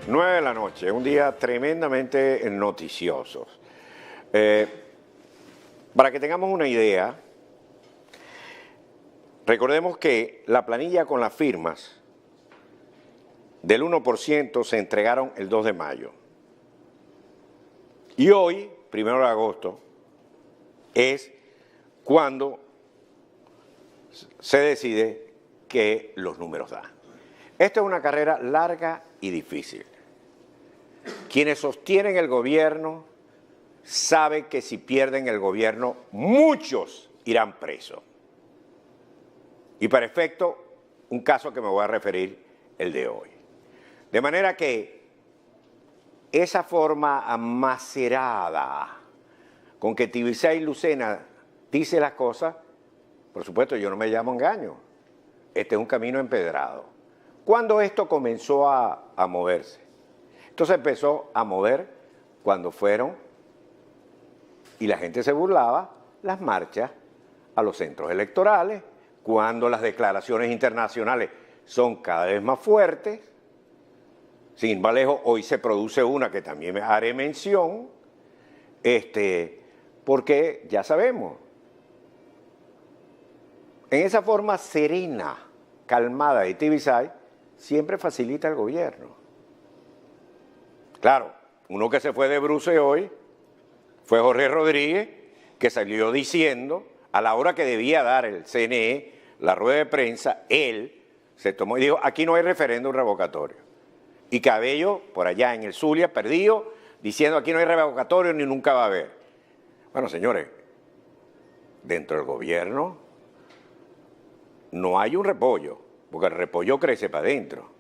9 de la noche, un día tremendamente noticioso. Para que tengamos una idea, recordemos que la planilla con las firmas del 1% se entregaron el 2 de mayo. Y hoy, 1 de agosto, es cuando se decide que los números dan. Esta es una carrera larga y difícil. Quienes sostienen el gobierno saben que si pierden el gobierno, muchos irán presos. Y para efecto, un caso que me voy a referir, el de hoy. De manera que esa forma macerada con que Tibisay Lucena dice las cosas, por supuesto yo no me llamo engaño, este es un camino empedrado. ¿Cuándo esto comenzó a moverse? Entonces empezó a mover cuando fueron, y la gente se burlaba, las marchas a los centros electorales, cuando las declaraciones internacionales son cada vez más fuertes. Sin ir más lejos, hoy se produce una que también haré mención, porque ya sabemos, en esa forma serena, calmada de Tibisay, siempre facilita el gobierno. Claro, uno que se fue de bruce hoy fue Jorge Rodríguez, que salió diciendo, a la hora que debía dar el CNE la rueda de prensa, él se tomó y dijo, aquí no hay referéndum revocatorio. Y Cabello, por allá en el Zulia, perdido, diciendo, aquí no hay revocatorio ni nunca va a haber. Bueno, señores, dentro del gobierno no hay un repollo, porque el repollo crece para adentro.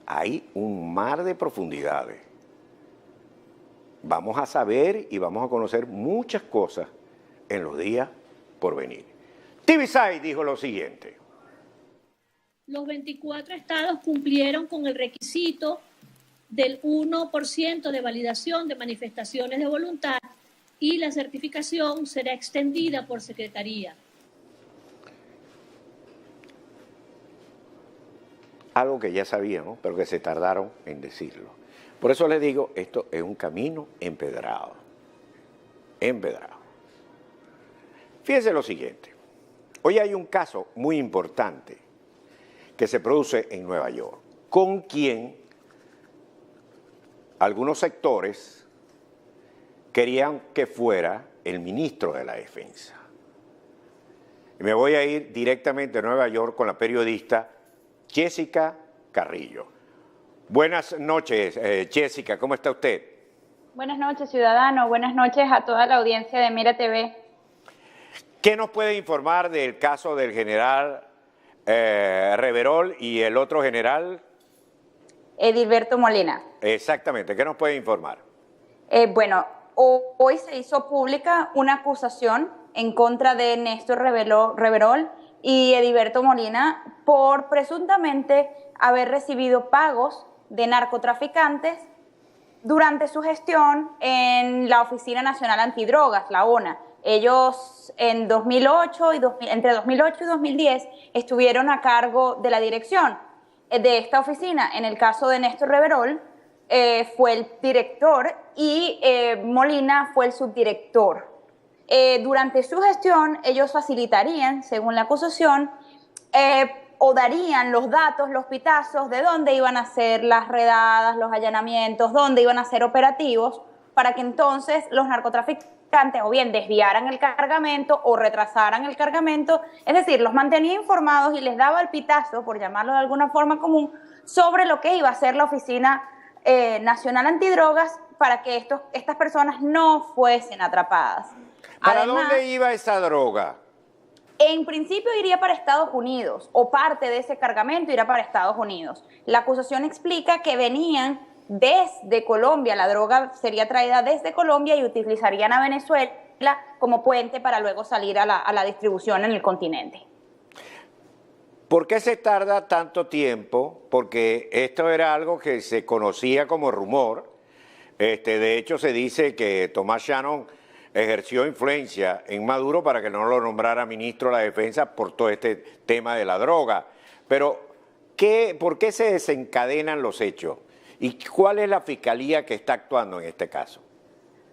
Hay un mar de profundidades. Vamos a saber y vamos a conocer muchas cosas en los días por venir. Tibisay dijo lo siguiente. Los 24 estados cumplieron con el requisito del 1% de validación de manifestaciones de voluntad y la certificación será extendida por secretaría. Algo que ya sabíamos, pero que se tardaron en decirlo. Por eso les digo, esto es un camino empedrado. Empedrado. Fíjense lo siguiente. Hoy hay un caso muy importante que se produce en Nueva York, con quien algunos sectores querían que fuera el ministro de la Defensa. Y me voy a ir directamente a Nueva York con la periodista Jessica Carrillo. Buenas noches, Jessica, ¿cómo está usted? Buenas noches, ciudadano. Buenas noches a toda la audiencia de Mira TV. ¿Qué nos puede informar del caso del general Reverol y el otro general? Edilberto Molina. Exactamente, ¿qué nos puede informar? Bueno, hoy se hizo pública una acusación en contra de Néstor Reverol y Edilberto Molina por presuntamente haber recibido pagos de narcotraficantes durante su gestión en la Oficina Nacional Antidrogas, la ONA. Ellos entre 2008 y 2010 estuvieron a cargo de la dirección de esta oficina. En el caso de Néstor Reverol fue el director y Molina fue el subdirector. Durante su gestión ellos facilitarían, según la acusación, o darían los datos, los pitazos de dónde iban a ser las redadas, los allanamientos, dónde iban a ser operativos, para que entonces los narcotraficantes o bien desviaran el cargamento o retrasaran el cargamento, es decir, los mantenía informados y les daba el pitazo, por llamarlo de alguna forma común, sobre lo que iba a ser la Oficina Nacional Antidrogas para que estas personas no fuesen atrapadas. ¿Para Además, dónde iba esa droga? En principio iría para Estados Unidos, o parte de ese cargamento irá para Estados Unidos. La acusación explica que venían desde Colombia, la droga sería traída desde Colombia y utilizarían a Venezuela como puente para luego salir a la distribución en el continente. ¿Por qué se tarda tanto tiempo? Porque esto era algo que se conocía como rumor. De hecho, se dice que Thomas Shannon ejerció influencia en Maduro para que no lo nombrara ministro de la Defensa por todo este tema de la droga. Pero, ¿por qué se desencadenan los hechos? ¿Y cuál es la fiscalía que está actuando en este caso?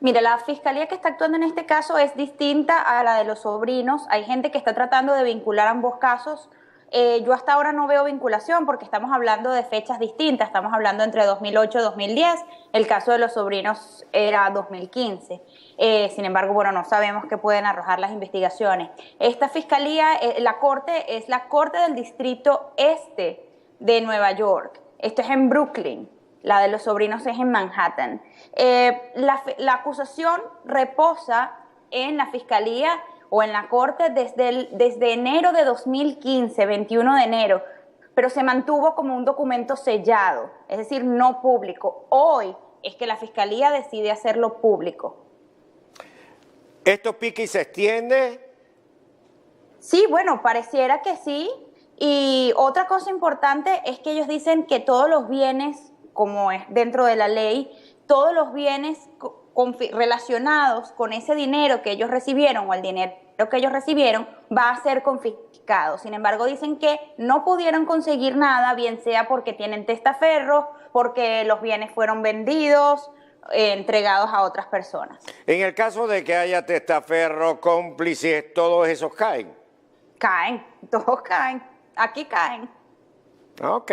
Mira, la fiscalía que está actuando en este caso es distinta a la de los sobrinos. Hay gente que está tratando de vincular ambos casos. Yo hasta ahora no veo vinculación porque estamos hablando de fechas distintas. Estamos hablando entre 2008 y 2010. El caso de los sobrinos era 2015. Sin embargo, bueno, no sabemos qué pueden arrojar las investigaciones. Esta fiscalía, la corte, es la Corte del Distrito Este de Nueva York. Esto es en Brooklyn. La de los sobrinos es en Manhattan. La acusación reposa en la fiscalía o en la corte desde enero de 2015, 21 de enero, pero se mantuvo como un documento sellado, es decir, no público. Hoy es que la fiscalía decide hacerlo público. ¿Esto pique y se extiende? Sí, bueno, pareciera que sí. Y otra cosa importante es que ellos dicen que todos los bienes, como es dentro de la ley, todos los bienes relacionados con ese dinero que ellos recibieron o el dinero que ellos recibieron va a ser confiscado. Sin embargo, dicen que no pudieron conseguir nada, bien sea porque tienen testaferros, porque los bienes fueron vendidos, entregados a otras personas. En el caso de que haya testaferros, cómplices, todos esos caen. Caen, todos caen. Aquí caen. Ok.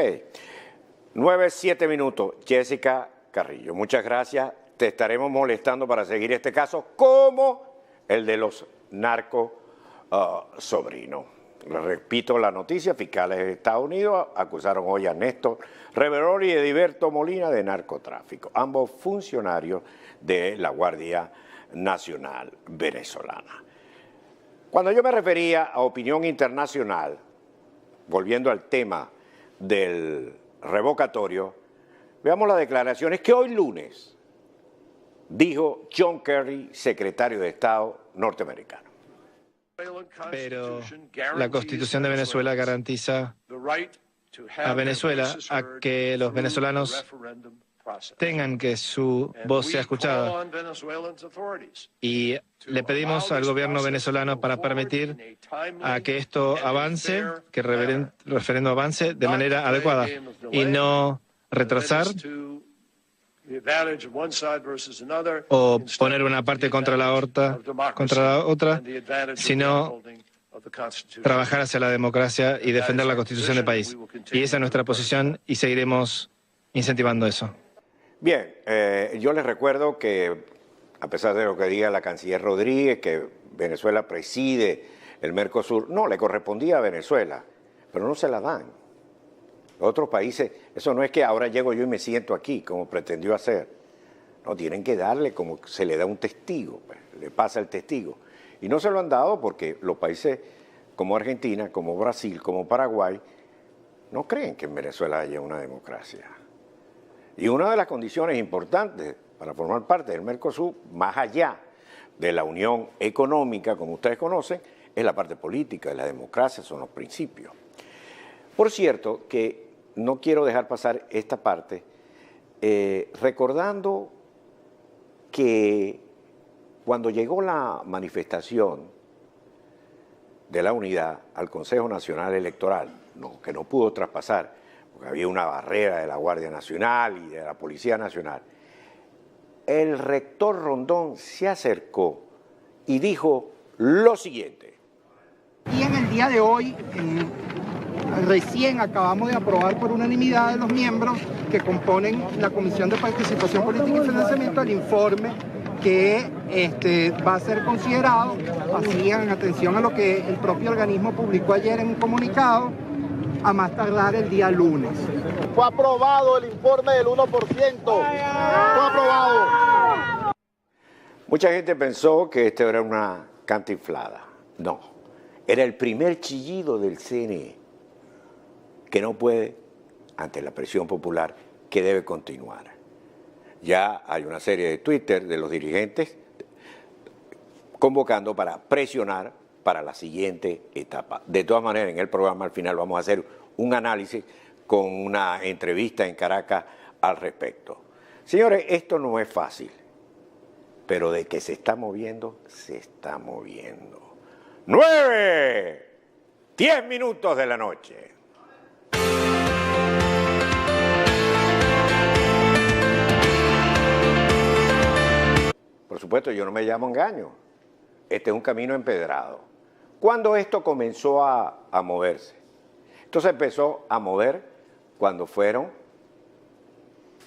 9-7 minutos. Jessica Carrillo, muchas gracias. Te estaremos molestando para seguir este caso como el de los narcosobrinos. Repito la noticia, fiscales de Estados Unidos acusaron hoy a Néstor Reverol y Ediberto Molina de narcotráfico, ambos funcionarios de la Guardia Nacional venezolana. Cuando yo me refería a opinión internacional, volviendo al tema del revocatorio, veamos las declaraciones que hoy lunes dijo John Kerry, secretario de Estado norteamericano. Pero la Constitución de Venezuela garantiza a Venezuela a que los venezolanos tengan que su voz sea escuchada. Y le pedimos al gobierno venezolano para permitir a que esto avance, que el referendo avance de manera adecuada y no retrasar o poner una parte contra la otra, sino trabajar hacia la democracia y defender la Constitución del país. Y esa es nuestra posición y seguiremos incentivando eso. Bien, yo les recuerdo que, a pesar de lo que diga la canciller Rodríguez, que Venezuela preside el Mercosur, no, le correspondía a Venezuela, pero no se la dan. Los otros países, eso no es que ahora llego yo y me siento aquí, como pretendió hacer. No, tienen que darle como se le da un testigo, pues, le pasa el testigo. Y no se lo han dado porque los países como Argentina, como Brasil, como Paraguay, no creen que en Venezuela haya una democracia. Y una de las condiciones importantes para formar parte del Mercosur, más allá de la unión económica, como ustedes conocen, es la parte política, de la democracia, son los principios. Por cierto, que no quiero dejar pasar esta parte, recordando que cuando llegó la manifestación de la unidad al Consejo Nacional Electoral, que no pudo traspasar, porque había una barrera de la Guardia Nacional y de la Policía Nacional, el rector Rondón se acercó y dijo lo siguiente. Y en el día de hoy, recién acabamos de aprobar por unanimidad de los miembros que componen la Comisión de Participación Política y Financiamiento el informe que va a ser considerado, así en atención a lo que el propio organismo publicó ayer en un comunicado, a más tardar el día lunes. Fue aprobado el informe del 1%. Fue aprobado. Mucha gente pensó que esto era una cantinflada. No, era el primer chillido del CNE, que no puede, ante la presión popular, que debe continuar. Ya hay una serie de Twitter de los dirigentes convocando para presionar para la siguiente etapa. De todas maneras, en el programa al final vamos a hacer un análisis con una entrevista en Caracas al respecto. Señores, esto no es fácil, pero de que se está moviendo, se está moviendo. 9:10 de la noche. supuesto, yo no me llamo engaño. Este es un camino empedrado. ¿Cuándo esto comenzó a moverse? Esto se empezó a mover cuando fueron,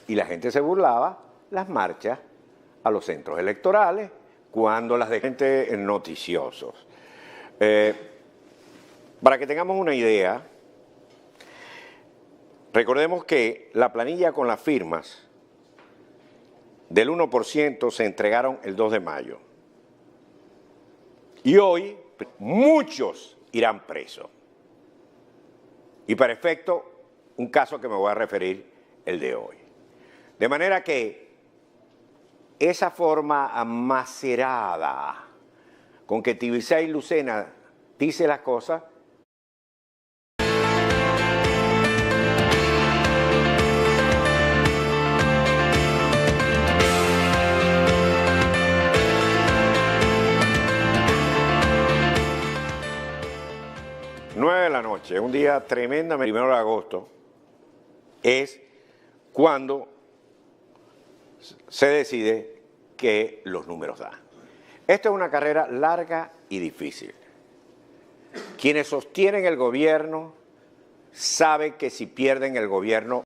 y la gente se burlaba, las marchas a los centros electorales, cuando las de gente noticiosos. Para que tengamos una idea, recordemos que la planilla con las firmas del 1% se entregaron el 2 de mayo. Y hoy muchos irán presos. Y para efecto, un caso que me voy a referir, el de hoy. De manera que esa forma macerada con que Tibisay Lucena dice las cosas, de la noche, un día tremendamente, 1 de agosto, es cuando se decide que los números dan. Esta es una carrera larga y difícil. Quienes sostienen el gobierno saben que si pierden el gobierno